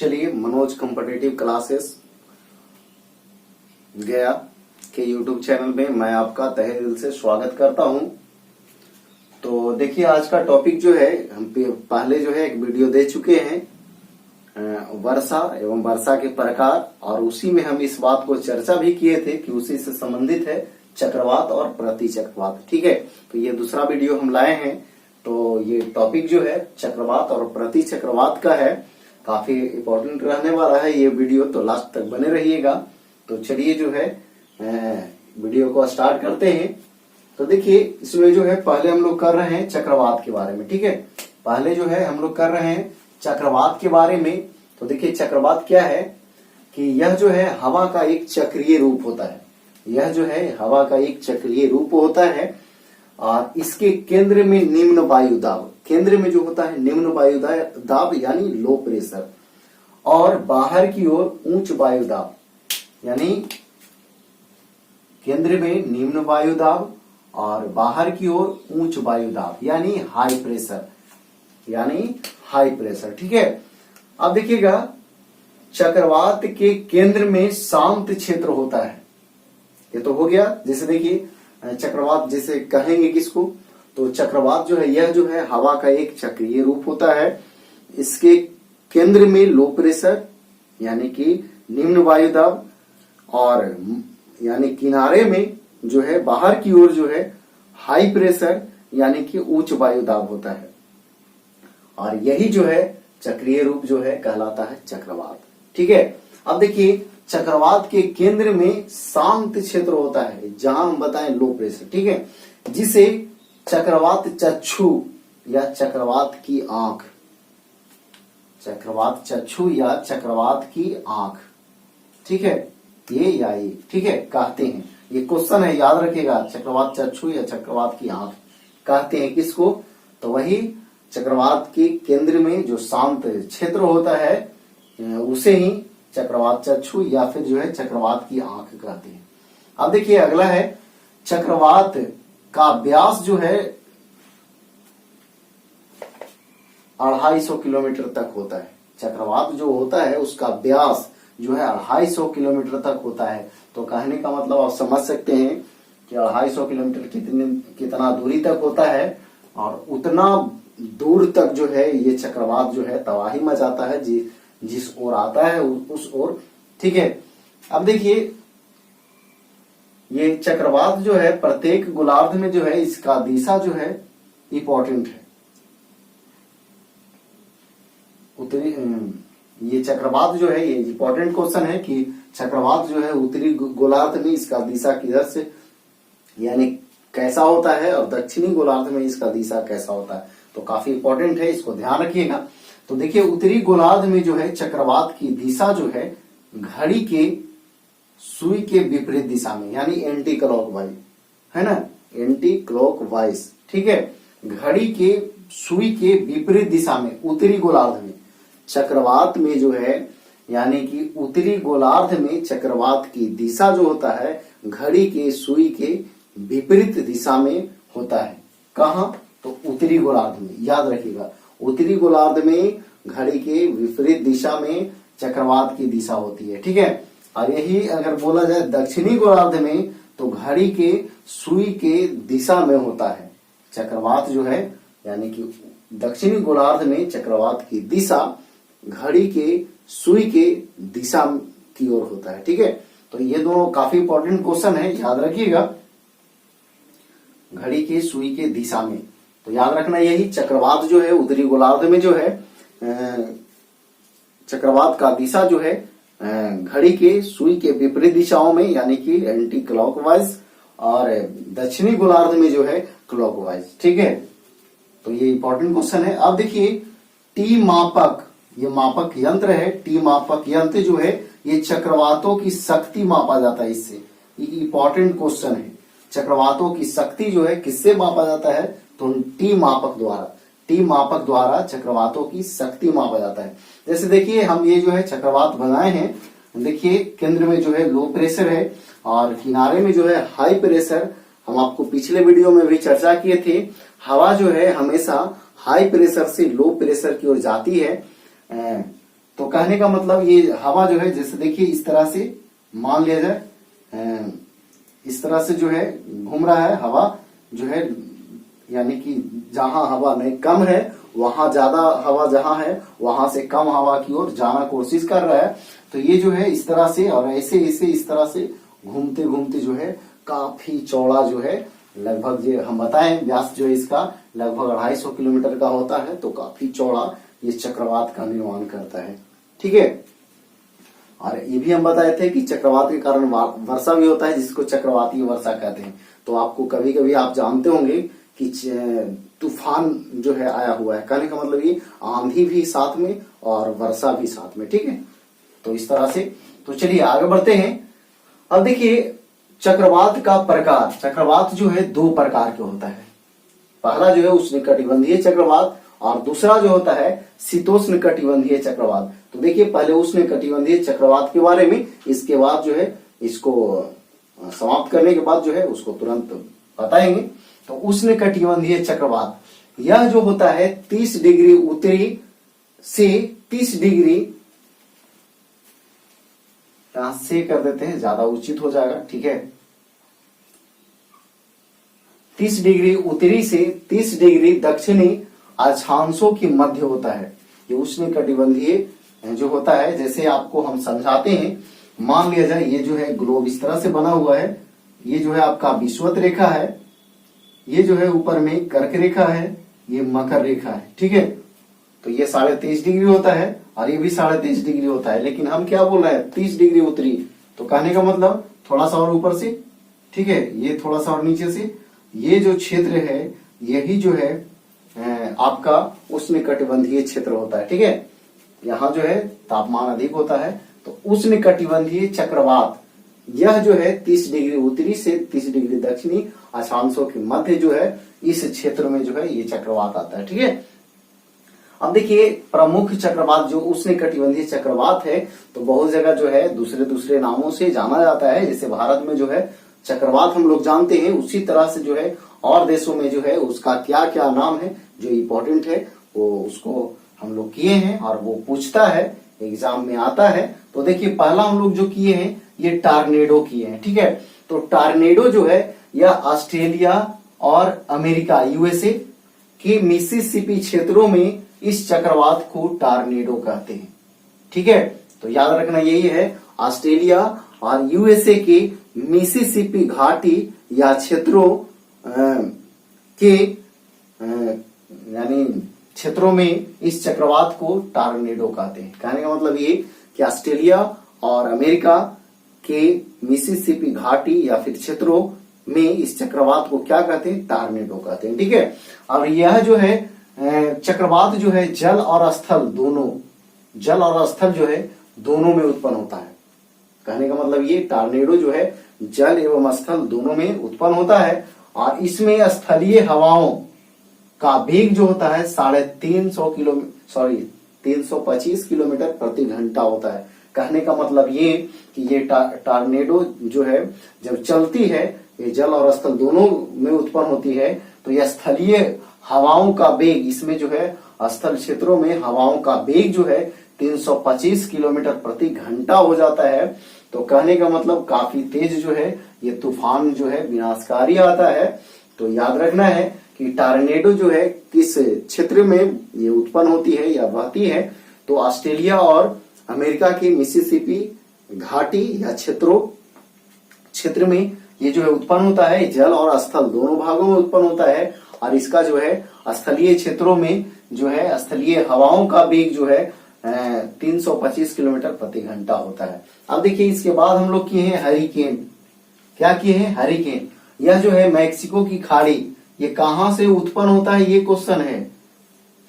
चलिए Manoj competitive classes गया के यूट्यूब चैनल में मैं आपका तहे दिल से स्वागत करता हूं। तो देखिए आज का टॉपिक जो है हम पहले जो है एक वीडियो दे चुके हैं वर्षा एवं वर्षा के प्रकार, और उसी में हम इस बात को चर्चा भी किए थे कि उसी से संबंधित है चक्रवात और प्रति चक्रवात। ठीक है, तो ये दूसरा वीडियो हम लाए हैं। तो ये टॉपिक जो है चक्रवात और प्रति चक्रवात का है, काफी इम्पोर्टेंट रहने वाला है ये वीडियो, तो लास्ट तक बने रहिएगा। तो चलिए जो है वीडियो को स्टार्ट करते हैं। तो देखिए इसमें जो है पहले हम लोग कर रहे हैं चक्रवात के बारे में। ठीक है, पहले जो है हम लोग कर रहे हैं चक्रवात के बारे में। तो देखिए चक्रवात क्या है कि यह जो है हवा का एक चक्रीय रूप होता है। यह जो है हवा का एक चक्रीय रूप होता है और इसके केंद्र में निम्न वायु दाब, केंद्र में जो होता है निम्न वायु दाब यानी लो प्रेशर, और बाहर की ओर उच्च वायु दाब, यानी केंद्र में निम्न वायु दाब और बाहर की ओर उच्च वायु दाब यानी हाई प्रेशर, यानी हाई प्रेशर। ठीक है, अब देखिएगा चक्रवात के केंद्र में शांत क्षेत्र होता है। ये तो हो गया। जैसे देखिए चक्रवात जैसे कहेंगे किसको, तो चक्रवात जो है यह जो है हवा का एक चक्रीय रूप होता है। इसके केंद्र में लो प्रेशर यानी कि निम्न वायु दाब, और यानी किनारे में जो है बाहर की ओर जो है हाई प्रेशर यानी कि उच्च वायु दाब होता है, और यही जो है चक्रीय रूप जो है कहलाता है चक्रवात। ठीक है, अब देखिए चक्रवात के केंद्र में शांत क्षेत्र होता है जहां हम बताएं लो प्रेशर। ठीक है, जिसे चक्रवात चक्षु या चक्रवात की आंख, चक्रवात चक्षु या चक्रवात की आंख, ठीक है, ये या ये, ठीक है, कहते हैं। ये क्वेश्चन है, याद रखिएगा, चक्रवात चक्षु या चक्रवात की आंख कहते हैं किसको, तो वही चक्रवात के केंद्र में जो शांत क्षेत्र होता है उसे ही चक्रवात चक्षु या फिर जो है चक्रवात की आंख कहते हैं। अब देखिए अगला है चक्रवात का व्यास जो है 250 किलोमीटर तक होता है। चक्रवात जो होता है उसका व्यास जो है 250 किलोमीटर तक होता है। तो कहने का मतलब आप समझ सकते हैं कि 250 किलोमीटर कितना दूरी तक होता है, और उतना दूर तक जो है ये चक्रवात जो है तबाही मचाता है जिस ओर आता है उस ओर। ठीक है, अब देखिए ये चक्रवात जो है प्रत्येक गोलार्ध में जो है इसका दिशा जो है इंपॉर्टेंट है। उत्तरी ये चक्रवात जो है ये इंपॉर्टेंट क्वेश्चन है कि चक्रवात जो है उत्तरी गोलार्ध में इसका दिशा किधर से यानी कैसा होता है, और दक्षिणी गोलार्ध में इसका दिशा कैसा होता है। तो काफी इंपॉर्टेंट है, इसको ध्यान रखिएगा। तो देखिए उत्तरी गोलार्ध में जो है चक्रवात की दिशा जो है घड़ी के सुई के विपरीत दिशा में, यानी एंटी क्लॉकवाइज, है ना, एंटी क्लॉकवाइज। ठीक है, घड़ी के सुई के विपरीत दिशा में उत्तरी गोलार्ध में चक्रवात में जो है, यानी कि उत्तरी गोलार्ध में चक्रवात की दिशा जो होता है घड़ी के सुई के विपरीत दिशा में होता है। कहाँ, तो उत्तरी गोलार्ध में, याद रखिएगा उत्तरी गोलार्ध में घड़ी के विपरीत दिशा में चक्रवात की दिशा होती है। ठीक है, और यही अगर बोला जाए दक्षिणी गोलार्ध में तो घड़ी के सुई के दिशा में होता है चक्रवात जो है, यानी कि दक्षिणी गोलार्ध में चक्रवात की दिशा घड़ी के सुई के दिशा की ओर होता है। ठीक है, तो ये दोनों काफी इंपॉर्टेंट क्वेश्चन है, याद रखिएगा, घड़ी के सुई के दिशा में। तो याद रखना यही चक्रवात जो है उत्तरी गोलार्ध में जो है चक्रवात का दिशा जो है घड़ी के सुई के विपरीत दिशाओं में, यानी कि एंटी क्लॉकवाइज, और दक्षिणी गोलार्ध में जो है क्लॉकवाइज। ठीक है, तो ये इंपॉर्टेंट क्वेश्चन है। अब देखिए टी मापक, ये मापक यंत्र है, टी मापक यंत्र जो है ये चक्रवातों की शक्ति मापा जाता है इससे। ये इंपॉर्टेंट क्वेश्चन है, चक्रवातों की शक्ति जो है किससे मापा जाता है, तो टी मापक द्वारा, टी मापक द्वारा चक्रवातों की शक्ति मापा जाता है। जैसे देखिए हम ये जो है चक्रवात बनाए हैं, देखिए केंद्र में जो है लो प्रेशर है और किनारे में जो है हाई प्रेशर। हम आपको पिछले वीडियो में भी चर्चा किए थे, हवा जो है हमेशा हाई प्रेशर से लो प्रेशर की ओर जाती है। तो कहने का मतलब ये हवा जो है, जैसे देखिए इस तरह से मान लिया जाए, इस तरह से जो है घूम रहा है हवा जो है, यानी कि जहां हवा नहीं कम है वहां ज्यादा हवा, जहां है वहां से कम हवा की ओर जाना कोशिश कर रहा है। तो ये जो है इस तरह से और ऐसे ऐसे इस तरह से घूमते घूमते जो है काफी चौड़ा जो है, लगभग जो हम बताएं व्यास जो है इसका लगभग 250 किलोमीटर का होता है। तो काफी चौड़ा ये चक्रवात का निर्माण करता है। ठीक है, और ये भी हम बताए थे कि चक्रवात के कारण वर्षा भी होता है, जिसको चक्रवाती वर्षा कहते हैं। तो आपको कभी कभी आप जानते होंगे कि तूफान जो है आया हुआ है, कहने का मतलब ये आंधी भी साथ में और वर्षा भी साथ में। ठीक है, तो इस तरह से। तो चलिए आगे बढ़ते हैं। अब देखिए चक्रवात का प्रकार, चक्रवात जो है दो प्रकार के होता है। पहला जो है उष्णकटिबंधीय चक्रवात और दूसरा जो होता है शीतोष्ण कटिबंधीय चक्रवात। तो देखिए पहले उष्णकटिबंधीय चक्रवात के बारे में, इसके बाद जो है इसको समाप्त करने के बाद जो है उसको तुरंत बताएंगे। तो उष्णकटिबंधीय चक्रवात यह जो होता है 30 डिग्री उत्तरी से 30 डिग्री, यहां से कर देते हैं ज्यादा उचित हो जाएगा। ठीक है, 30 डिग्री उत्तरी से 30 डिग्री दक्षिणी अक्षांशों के मध्य होता है। ये उष्णकटिबंधीय जो होता है, जैसे आपको हम समझाते हैं, मान लिया जाए ये जो है ग्लोब इस तरह से बना हुआ है, ये जो है आपका विषुवत रेखा है, ये जो है ऊपर में कर्क रेखा है, ये मकर रेखा है। ठीक है, तो ये 23.5 डिग्री होता है और ये भी 23.5 डिग्री होता है, लेकिन हम क्या बोल रहे हैं 30 डिग्री उत्तरी। तो कहने का मतलब थोड़ा सा और ऊपर से, ठीक है, ये थोड़ा सा और नीचे से, ये जो क्षेत्र है यही जो है आपका उष्णकटिबंधीय क्षेत्र होता है। ठीक है, यहाँ जो है तापमान अधिक होता है। तो उष्णकटिबंधीय चक्रवात यह जो है 30 डिग्री उत्तरी से 30 डिग्री दक्षिणी अक्षांशों के मध्य जो है इस क्षेत्र में जो है ये चक्रवात आता है। ठीक है, अब देखिए प्रमुख चक्रवात जो उष्णकटिबंधीय चक्रवात है, तो बहुत जगह जो है दूसरे दूसरे नामों से जाना जाता है। जैसे भारत में जो है चक्रवात हम लोग जानते हैं, उसी तरह से जो है और देशों में जो है उसका क्या क्या नाम है जो इम्पोर्टेंट है वो उसको हम लोग किए हैं और वो पूछता है, एग्जाम में आता है। तो देखिए पहला हम लोग जो किए हैं ये टार्नेडो किए हैं। ठीक है, तो टार्नेडो जो है यह ऑस्ट्रेलिया और अमेरिका यूएसए के मिसिसिपी क्षेत्रों में इस चक्रवात को टार्नेडो कहते हैं। ठीक है, तो याद रखना यही है, ऑस्ट्रेलिया और यूएसए के मिसिसिपी घाटी या क्षेत्रों के यानी क्षेत्रों में इस चक्रवात को टार्नेडो कहते हैं। कहने का मतलब ये कि ऑस्ट्रेलिया और अमेरिका के मिसिसिपी घाटी या फिर क्षेत्रों में इस चक्रवात को क्या कहते हैं, टार्नेडो कहते हैं। ठीक है, और यह जो है चक्रवात जो है जल और स्थल दोनों, जल और स्थल जो है दोनों में उत्पन्न होता है। कहने का मतलब ये टार्नेडो जो है जल एवं स्थल दोनों में उत्पन्न होता है और इसमें स्थलीय हवाओं का वेग जो होता है 325 किलोमीटर प्रति घंटा होता है। कहने का मतलब ये कि ये टार्नेडो जो है जब चलती है ये जल और स्थल दोनों में उत्पन्न होती है। तो यह स्थलीय हवाओं का वेग, इसमें जो है स्थल क्षेत्रों में हवाओं का वेग जो है 325 किलोमीटर प्रति घंटा हो जाता है। तो कहने का मतलब काफी तेज जो है ये तूफान जो है विनाशकारी आता है। तो याद रखना है कि टार्नेडो जो है किस क्षेत्र में ये उत्पन्न होती है या बहती है, तो ऑस्ट्रेलिया और अमेरिका की मिसिसिपी घाटी या क्षेत्र में ये जो है उत्पन्न होता है। जल और स्थल दोनों भागों में उत्पन्न होता है और इसका जो है स्थलीय क्षेत्रों में जो है स्थलीय हवाओं का वेग जो है 325 किलोमीटर प्रति घंटा होता है। अब देखिए इसके बाद हम लोग किए हैं हरिकेन। क्या किए हैं, हरिकेन। यह जो है मैक्सिको की खाड़ी, ये कहां से उत्पन्न होता है ये क्वेश्चन है।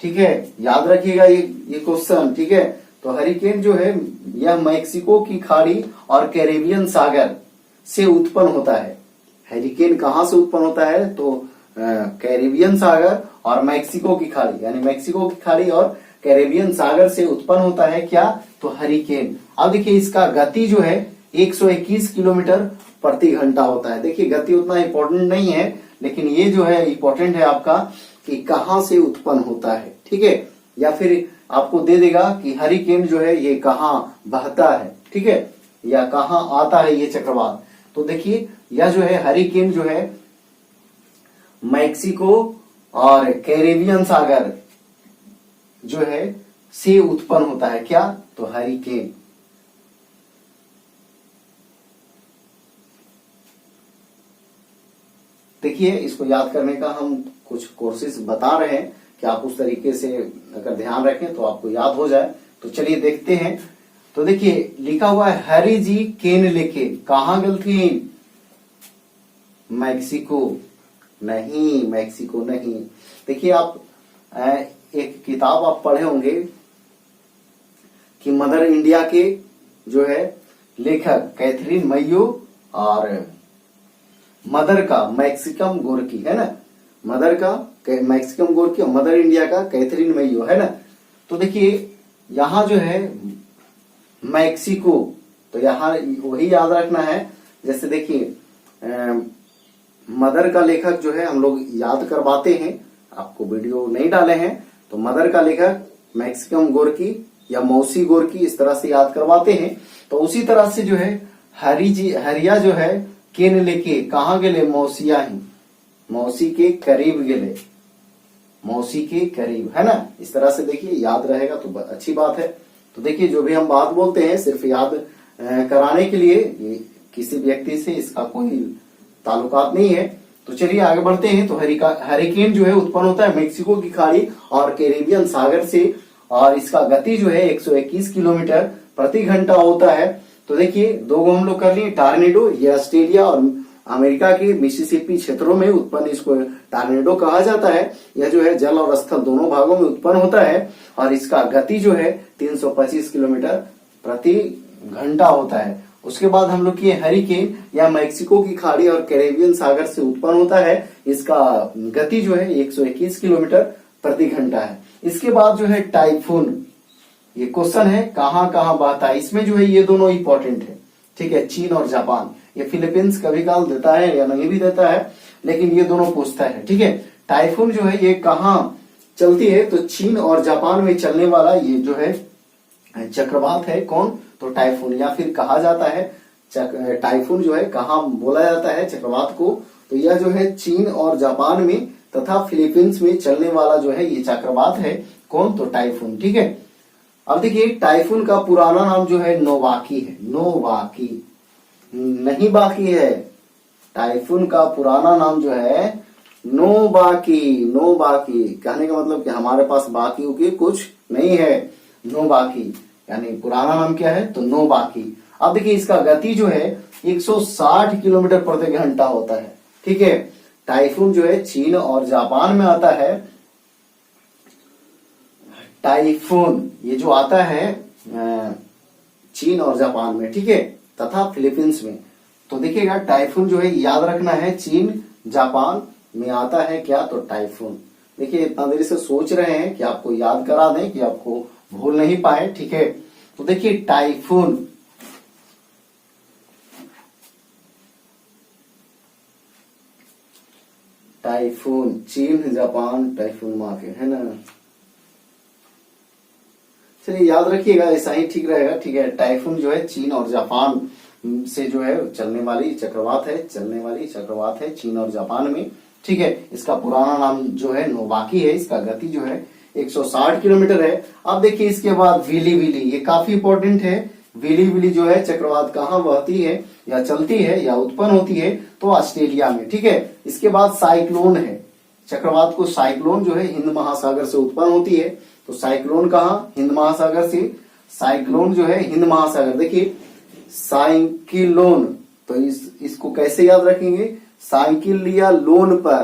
ठीक है, याद रखिएगा ये क्वेश्चन। ठीक है, तो हरिकेन जो है यह मैक्सिको की खाड़ी और कैरेबियन सागर से उत्पन्न होता है। हरिकेन कहां से उत्पन्न होता है, तो कैरेबियन सागर और मैक्सिको की खाड़ी, यानी मैक्सिको की खाड़ी और कैरेबियन सागर से उत्पन्न होता है क्या, तो हरिकेन। अब देखिए इसका गति जो है 121 किलोमीटर प्रति घंटा होता है। देखिए गति उतना इंपॉर्टेंट नहीं है, लेकिन ये जो है इंपॉर्टेंट है आपका कि कहां से उत्पन्न होता है। ठीक है, या फिर आपको दे देगा कि हरिकेन जो है ये कहाँ बहता है, ठीक है, या कहाँ आता है ये चक्रवात। तो देखिए यह जो है हरिकेन जो है मैक्सिको और कैरेबियन सागर जो है से उत्पन्न होता है। क्या? तो हरिकेन। देखिए इसको याद करने का हम कुछ कोर्सेज बता रहे हैं कि आप उस तरीके से अगर ध्यान रखें तो आपको याद हो जाए। तो चलिए देखते हैं। तो देखिए लिखा हुआ है हरि जी केन लेके कहां गई थी? मैक्सिको नहीं, मैक्सिको नहीं। देखिए आप एक किताब आप पढ़े होंगे कि मदर इंडिया के जो है लेखक कैथरीन मइयो और मदर का मैक्सिकम गोर्की है ना, मदर का मैक्सिकम गोर्की और मदर इंडिया का कैथरीन मइयो है ना। तो देखिए यहां जो है मैक्सिको, तो यहां वही याद रखना है। जैसे देखिए मदर का लेखक जो है हम लोग याद करवाते हैं, आपको वीडियो नहीं डाले हैं तो मदर का लेखक मैक्सिकम गोर्की या मौसी गोर्की इस तरह से याद करवाते हैं। तो उसी तरह से जो है हरिया जो है केन लेके कहां गेले? मौसिया ही, मौसी के करीब गेले, मौसी के करीब है ना। इस तरह से देखिए याद रहेगा तो अच्छी बात है। तो देखिए जो भी हम बात बोलते हैं सिर्फ याद कराने के लिए, ये किसी व्यक्ति से इसका कोई ताल्लुकात नहीं है। तो चलिए आगे बढ़ते हैं। तो हरिकेन जो है उत्पन्न होता है मेक्सिको की खाड़ी और कैरेबियन सागर से, और इसका गति जो है 121 किलोमीटर प्रति घंटा होता है। तो देखिए दो हम लोग कर लिए, टार्नेडो ये ऑस्ट्रेलिया और अमेरिका के मिसिसिपी क्षेत्रों में उत्पन्न इसको टार्नेडो कहा जाता है। यह जो है जल और स्थल दोनों भागों में उत्पन्न होता है और इसका गति जो है 325 किलोमीटर प्रति घंटा होता है। उसके बाद हम लोग किए हरिकेन या मैक्सिको की खाड़ी और कैरेबियन सागर से उत्पन्न होता है। इसका गति जो है 121 किलोमीटर प्रति घंटा है। इसके बाद जो है टाइफून, ये क्वेश्चन है कहां कहां बहता है। इसमें जो है ये दोनों इंपॉर्टेंट है, ठीक है, चीन और जापान। ये फिलीपींस कभी काल देता है या नहीं भी देता है, लेकिन ये दोनों पूछता है, ठीक है। टाइफून जो है ये कहां चलती है? तो चीन और जापान में चलने वाला ये जो है चक्रवात है। कौन? तो टाइफून, या फिर कहा जाता है टाइफून जो है कहां बोला जाता है चक्रवात को? तो यह जो है चीन और जापान में तथा फिलीपींस में चलने वाला जो है ये चक्रवात है। कौन? तो टाइफून, ठीक है। अब देखिए टाइफून का पुराना नाम जो है नोवाकी है। नोवाकी नहीं बाकी है, टाइफून का पुराना नाम जो है नोबाकी। नोबाकी कहने का मतलब कि हमारे पास बाकी उकी कुछ नहीं है। नोबाकी यानी पुराना नाम क्या है? तो नोबाकी। अब देखिए इसका गति जो है 160 किलोमीटर प्रति घंटा होता है, ठीक है। टाइफून जो है चीन और जापान में आता है। टाइफून ये जो आता है चीन और जापान में, ठीक है, तथा फिलीपींस में। तो देखिएगा टाइफून जो है याद रखना है चीन जापान में आता है। क्या? तो टाइफून। देखिए इतना देरी से सोच रहे हैं कि आपको याद करा दें कि आपको भूल नहीं पाए, ठीक है। तो देखिए टाइफून, टाइफून चीन जापान टाइफून माँ के है ना। चलिए याद रखिएगा, ऐसा ही ठीक रहेगा, ठीक है। टाइफून जो है चीन और जापान से जो है चलने वाली चक्रवात है चीन और जापान में, ठीक है। इसका पुराना नाम जो है नोवाकी है। इसका गति जो है 160 किलोमीटर है। अब देखिए इसके बाद विली विली, ये काफी इंपॉर्टेंट है। विली विली जो है चक्रवात कहाँ बहती है या चलती है या उत्पन्न होती है? तो ऑस्ट्रेलिया में, ठीक है। इसके बाद साइक्लोन है। चक्रवात को साइक्लोन जो है हिंद महासागर से उत्पन्न होती है। तो साइक्लोन कहाँ? हिंद महासागर से। साइक्लोन जो है हिंद महासागर। देखिए साइक्लोन, तो इसको कैसे याद रखेंगे? साइकिल लिया लोन पर,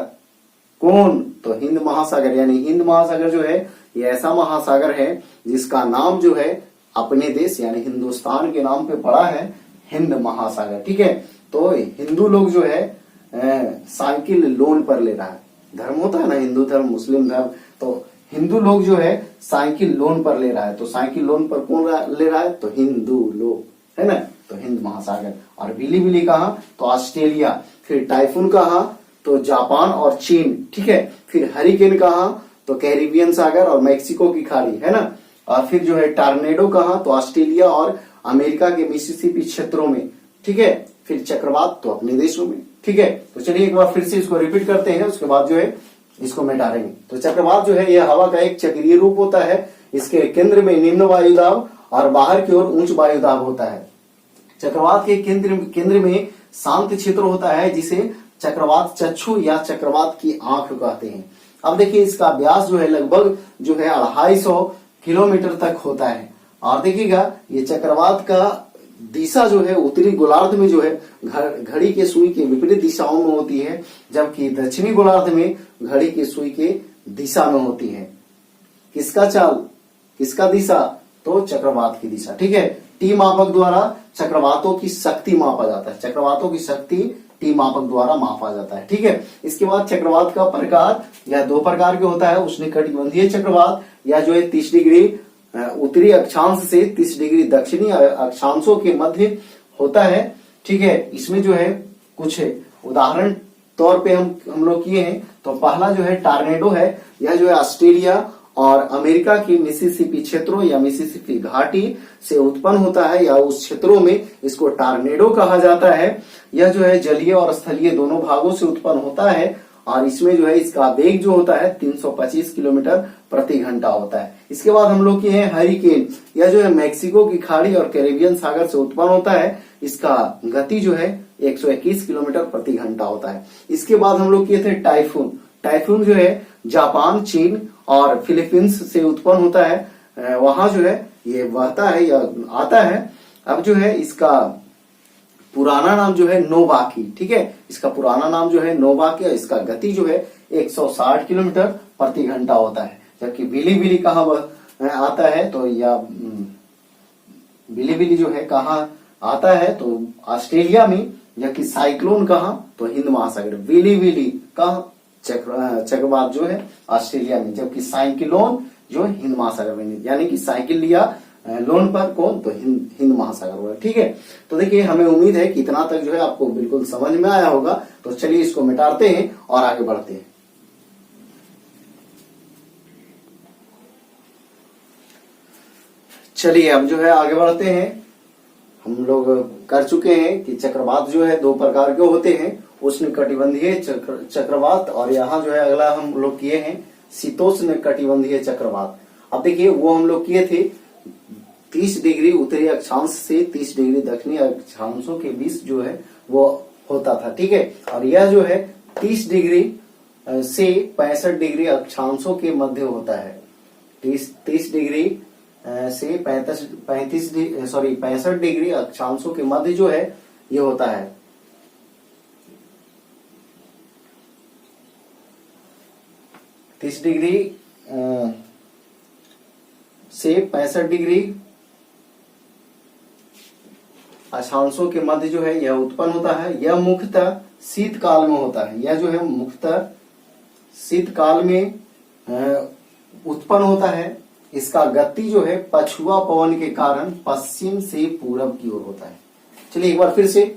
कौन? तो हिंद महासागर। यानी हिंद महासागर जो है ये ऐसा महासागर है जिसका नाम जो है अपने देश यानी हिंदुस्तान के नाम पे पड़ा है, हिंद महासागर, ठीक है। तो हिंदू लोग जो है साइकिल लोन पर ले रहा है। धर्म होता है ना, हिंदू धर्म मुस्लिम धर्म, तो हिंदू लोग जो है साइकिल लोन पर ले रहा है। तो साइकिल लोन पर कौन ले रहा है? तो हिंदू लोग, है ना। तो हिंद महासागर। और विली विली कहाँ? तो ऑस्ट्रेलिया। फिर टाइफून कहाँ? तो जापान और चीन, ठीक है। फिर हरिकेन कहाँ? तो कैरिबियन सागर और मैक्सिको की खाड़ी, है ना। और फिर जो है टॉर्नेडो कहाँ, तो ऑस्ट्रेलिया और अमेरिका के मिसिसिपी क्षेत्रों में, ठीक है। फिर चक्रवात तो अपने देशों में, ठीक है। तो चलिए एक बार फिर से इसको रिपीट करते हैं, उसके बाद जो है इसको मिटाएंगे। तो चक्रवात जो है यह हवा का एक चक्रीय रूप होता है। इसके केंद्र में निम्न वायुदाब और बाहर की ओर उच्च वायुदाब होता है। चक्रवात के केंद्र में शांत क्षेत्र होता है जिसे चक्रवात चक्षु या चक्रवात की आंख कहते हैं। अब देखिए इसका व्यास जो है लगभग जो है 250 किलोमीटर तक होता है। और देखिएगा ये चक्रवात का दिशा जो है उत्तरी गोलार्ध में जो है घड़ी के सुई के विपरीत दिशाओं में होती है, जबकि दक्षिणी गोलार्ध में घड़ी के सुई के दिशा में होती है। किसका चाल, किसका दिशा, तो चक्रवात की दिशा, ठीक है। टी मापक द्वारा चक्रवातों की शक्ति मापा जाता है। चक्रवातों की शक्ति टी मापक द्वारा मापा जाता है, ठीक है। इसके बाद चक्रवात का प्रकार या दो प्रकार के होता है। उष्णकटिबंधीय चक्रवात या जो है 30 डिग्री उत्तरी अक्षांश से 30 डिग्री दक्षिणी अक्षांशों के मध्य होता है, ठीक है। इसमें जो है कुछ उदाहरण तौर पे हम लोग किए हैं। तो पहला जो है टॉर्नेडो है। यह जो है ऑस्ट्रेलिया और अमेरिका की मिसिसिपी क्षेत्रों या मिसिसिपी घाटी से उत्पन्न होता है, या उस क्षेत्रों में इसको टॉर्नेडो कहा जाता है। यह जो है जलीय और स्थलीय दोनों भागों से उत्पन्न होता है, और इसमें जो है इसका वेग जो होता है 325 किलोमीटर प्रति घंटा होता है। इसके बाद हम लोग किए हैं हरिकेन। यह जो है मैक्सिको की खाड़ी और कैरेबियन सागर से उत्पन्न होता है। इसका गति जो है 121 किलोमीटर प्रति घंटा होता है। इसके बाद हम लोग किए थे टाइफून। टाइफून जो है जापान, चीन और फिलीपींस से उत्पन्न होता है। वहां जो है ये बहता है या आता है। अब जो है इसका पुराना नाम जो है नोवाकी, ठीक है। इसका पुराना नाम जो है नोवाकी, और इसका गति जो है 160 किलोमीटर प्रति घंटा होता है। जबकि बिली कहाँ आता है, तो या बिली जो है कहाँ आता है, तो ऑस्ट्रेलिया में। जबकि साइक्लोन कहाँ, तो हिंद महासागर। बिली कहाँ, चक्रवात जो है ऑस्ट्रेलिया में। जबकि साइक्लोन जो है हिंद महासागर में, यानी कि साइकिल लिया लोन पर कौन, तो हिंद महासागर होगा, ठीक है। तो देखिए हमें उम्मीद है कि इतना तक जो है आपको बिल्कुल समझ में आया होगा। तो चलिए इसको मिटाते हैं और आगे बढ़ते हैं। चलिए अब जो है आगे बढ़ते हैं। हम लोग कर चुके हैं कि चक्रवात जो है दो प्रकार के होते हैं, उष्णकटिबंधीय चक्रवात, और यहाँ जो है अगला हम लोग किए हैं शीतोष्ण कटिबंधीय चक्रवात। अब देखिए वो हम लोग किए थे 30 डिग्री उत्तरी अक्षांश से 30 डिग्री दक्षिणी अक्षांशों के बीच जो है वो होता था, ठीक है। और यह जो है 30 डिग्री से 65 डिग्री अक्षांशों के मध्य होता है। 30 डिग्री से 65 डिग्री अक्षांशों के मध्य जो है ये होता है। तीस डिग्री से 65 डिग्री अक्षांशों के मध्य जो है यह उत्पन्न होता है। यह मुख्यतः शीतकाल में होता है। यह जो है मुख्यतः शीतकाल में उत्पन्न होता है। इसका गति जो है पछुआ पवन के कारण पश्चिम से पूरब की ओर होता है। चलिए एक बार फिर से,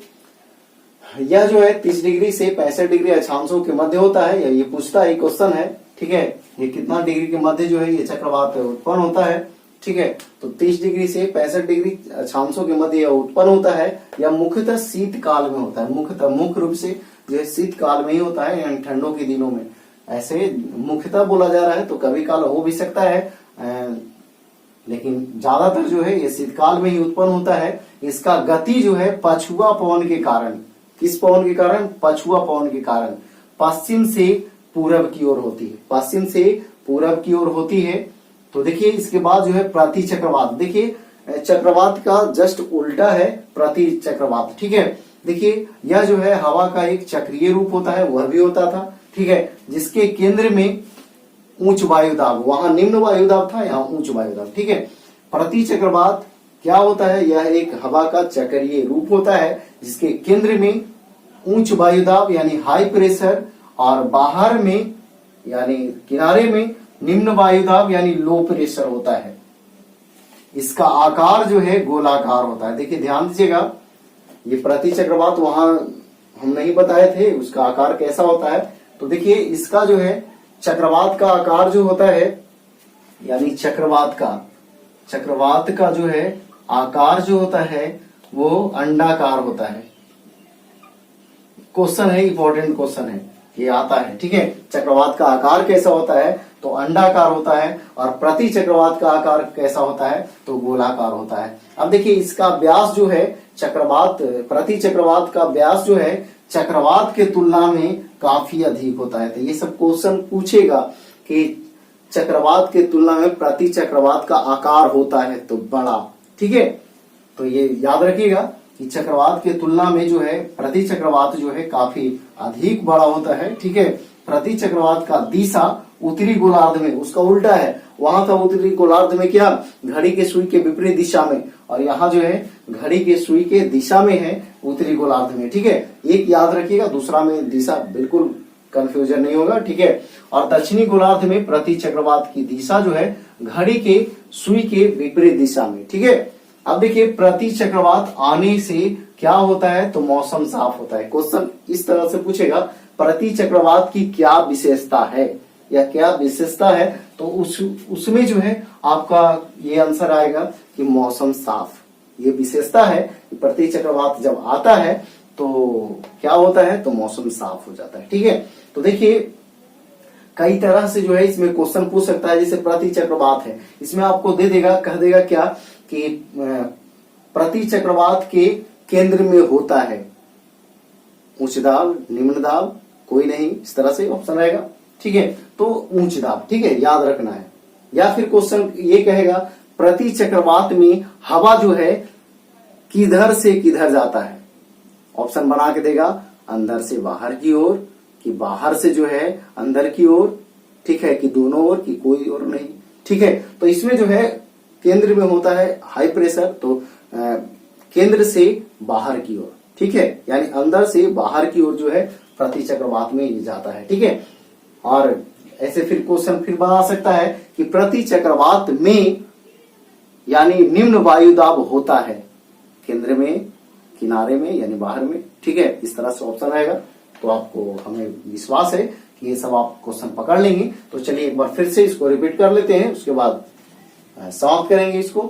यह जो है 30 डिग्री से 65 डिग्री अक्षांशों के मध्य होता है। ये पूछता है, क्वेश्चन है, ठीक है। ये कितना डिग्री के मध्य जो है ये चक्रवात उत्पन्न होता है, ठीक है। तो 30 डिग्री से 65 डिग्री अक्षांशों के मध्य यह उत्पन्न होता है। यह मुख्यतः शीतकाल में होता है। मुख्य रूप से जो है शीतकाल में ही होता है, यानी ठंडों के दिनों में। ऐसे मुख्यतः बोला जा रहा है, तो कभी काल हो भी सकता है, लेकिन ज्यादातर जो है ये शीतकाल में ही उत्पन्न होता है। इसका गति जो है पछुआ पवन के कारण, किस पवन के कारण, पछुआ पवन के कारण पश्चिम से पूरब की ओर होती है। पश्चिम से पूरब की ओर होती है। तो देखिए इसके बाद जो है प्रति चक्रवात। देखिए चक्रवात का जस्ट उल्टा है प्रति चक्रवात, ठीक है। देखिए यह जो है हवा का एक चक्रीय रूप होता है, वह भी होता था, ठीक है। जिसके केंद्र में उच्च वायुदाब, वहां निम्न वायुदाब था, यहाँ उच्च वायुदाब, ठीक है। प्रति चक्रवात क्या होता है, यह एक हवा का चक्रीय रूप होता है जिसके केंद्र में उच्च वायुदाब यानी हाई प्रेशर, और बाहर में यानी किनारे में निम्न वायुदाब यानी लो प्रेशर होता है। इसका आकार जो है गोलाकार होता है। देखिए ध्यान दीजिएगा, ये प्रति चक्रवात वहां हम नहीं बताए थे उसका आकार कैसा होता है। तो देखिए इसका जो है चक्रवात का आकार जो होता है, यानी चक्रवात का चक्रवात का जो है आकार जो होता है वो अंडाकार होता है। क्वेश्चन है, इंपॉर्टेंट क्वेश्चन है, ये आता है, ठीक है। चक्रवात का आकार कैसा होता है तो अंडाकार होता है, और प्रति चक्रवात का आकार कैसा होता है तो गोलाकार होता है। अब देखिए इसका व्यास जो है चक्रवात, प्रति चक्रवात का व्यास जो है चक्रवात के तुलना में काफी अधिक होता है। तो ये सब क्वेश्चन पूछेगा कि चक्रवात के तुलना में प्रति चक्रवात का आकार होता है तो बड़ा, ठीक है। तो ये याद रखिएगा कि चक्रवात के तुलना में जो है प्रति चक्रवात जो है काफी अधिक बड़ा होता है, ठीक है। प्रति चक्रवात का दिशा उत्तरी गोलार्ध में, उसका उल्टा है, वहां था उत्तरी गोलार्ध में क्या, घड़ी के सुई के विपरीत दिशा में, और यहाँ जो है घड़ी के सुई के दिशा में है उत्तरी गोलार्ध में, ठीक है। एक याद रखिएगा, दूसरा में दिशा बिल्कुल कंफ्यूजन नहीं होगा, ठीक है। और दक्षिणी गोलार्ध में प्रति चक्रवात की दिशा जो है घड़ी के सुई के विपरीत दिशा में, ठीक है। अब देखिए प्रति चक्रवात आने से क्या होता है तो मौसम साफ होता है। क्वेश्चन इस तरह से पूछेगा, प्रति चक्रवात की क्या विशेषता है या क्या विशेषता है, तो उसमें जो है आपका ये आंसर आएगा कि मौसम साफ। ये विशेषता है कि प्रति चक्रवात जब आता है तो क्या होता है तो मौसम साफ हो जाता है, ठीक है। तो देखिए कई तरह से जो है इसमें क्वेश्चन पूछ सकता है। जैसे प्रति चक्रवात है, इसमें आपको दे देगा, कह देगा क्या कि प्रति चक्रवात के केंद्र में होता है उच्च दाब, निम्न दाब, कोई नहीं, इस तरह से ऑप्शन रहेगा, ठीक है। तो उच्च दाब, ठीक है, याद रखना है। या फिर क्वेश्चन ये कहेगा प्रति चक्रवात में हवा जो है किधर से किधर जाता है, ऑप्शन बना के देगा, अंदर से बाहर की ओर, कि बाहर से जो है अंदर की ओर, ठीक है, कि दोनों ओर, कि कोई और नहीं, ठीक है। तो इसमें जो है केंद्र में होता है हाई प्रेशर, तो केंद्र से बाहर की ओर, ठीक है, यानी अंदर से बाहर की ओर जो है प्रति चक्रवात में ये जाता है, ठीक है। और ऐसे फिर क्वेश्चन फिर बना सकता है कि प्रति चक्रवात में यानी निम्न वायुदाब होता है केंद्र में, किनारे में, यानी बाहर में, ठीक है, इस तरह से ऑप्शन रहेगा। तो आपको हमें विश्वास है कि ये सब आप क्वेश्चन पकड़ लेंगे। तो चलिए एक बार फिर से इसको रिपीट कर लेते हैं, उसके बाद समाप्त करेंगे इसको।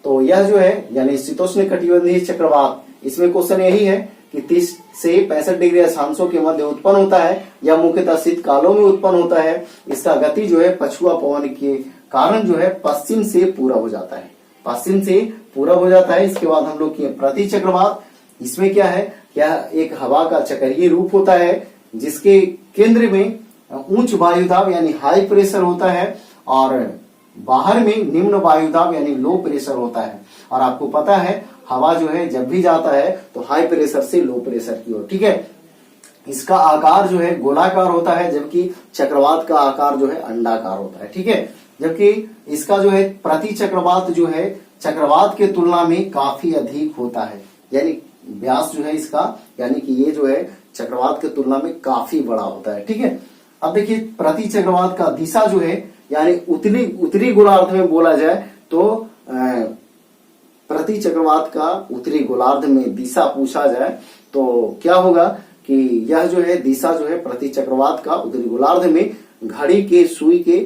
तो यह जो है यानी शीतोष्ण कटिबंधीय चक्रवात, इसमें क्वेश्चन यही है कि 30 से 65 डिग्री अक्षांशों के मध्य उत्पन्न होता है, यह मुख्यतः शीतकालों में उत्पन्न होता है। इसका गति जो है पछुआ पवन के कारण जो है पश्चिम से पूरब हो जाता है, पश्चिम से पूरब हो जाता है। इसके बाद हम लोग किए प्रति चक्रवात, इसमें क्या है, क्या एक हवा का चक्रीय रूप होता है जिसके केंद्र में उच्च वायुदाब यानी हाई प्रेशर होता है, और बाहर में निम्न वायुदाब यानी लो प्रेशर होता है। और आपको पता है हवा जो है जब भी जाता है तो हाई प्रेशर से लो प्रेशर की ओर, ठीक है। इसका आकार जो है गोलाकार होता है, जबकि चक्रवात का आकार जो है अंडाकार होता है, ठीक है। जबकि इसका जो है प्रति चक्रवात जो है चक्रवात के तुलना में काफी अधिक होता है, यानी व्यास जो है इसका, यानी कि ये जो है चक्रवात के तुलना में काफी बड़ा होता है, ठीक है। अब देखिए प्रति चक्रवात का दिशा जो है यानी उत्तरी गोलार्ध में बोला जाए तो प्रति चक्रवात का उत्तरी गोलार्ध में दिशा पूछा जाए तो क्या होगा कि यह जो है दिशा जो है प्रति चक्रवात का उत्तरी गोलार्ध में घड़ी के सुई के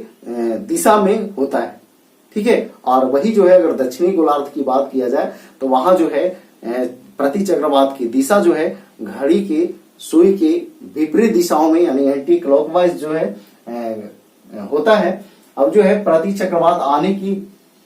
दिशा में होता है, ठीक है। और वही जो है अगर दक्षिणी गोलार्ध की बात किया जाए तो वहां जो है प्रति चक्रवात की दिशा जो है घड़ी के सुई के विपरीत दिशाओं में यानी एंटी क्लॉकवाइज जो है होता है। अब जो है प्रति चक्रवात आने की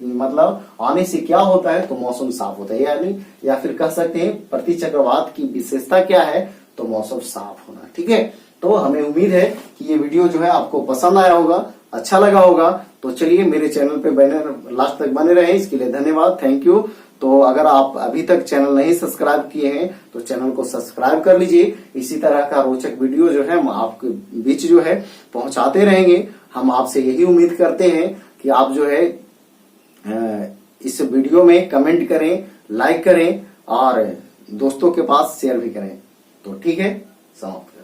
मतलब आने से क्या होता है तो मौसम साफ होता है, यानी या फिर कह सकते हैं प्रति चक्रवात की विशेषता क्या है तो मौसम साफ होना, ठीक है। तो हमें उम्मीद है कि ये वीडियो जो है आपको पसंद आया होगा, अच्छा लगा होगा। तो चलिए मेरे चैनल पे बने लास्ट तक बने रहे, इसके लिए धन्यवाद, थैंक यू। तो अगर आप अभी तक चैनल नहीं सब्सक्राइब किए हैं तो चैनल को सब्सक्राइब कर लीजिए। इसी तरह का रोचक वीडियो जो है हम आपके बीच जो है पहुंचाते रहेंगे। हम आपसे यही उम्मीद करते हैं कि आप जो है इस वीडियो में कमेंट करें, लाइक करें और दोस्तों के पास शेयर भी करें। तो ठीक है, समाप्त।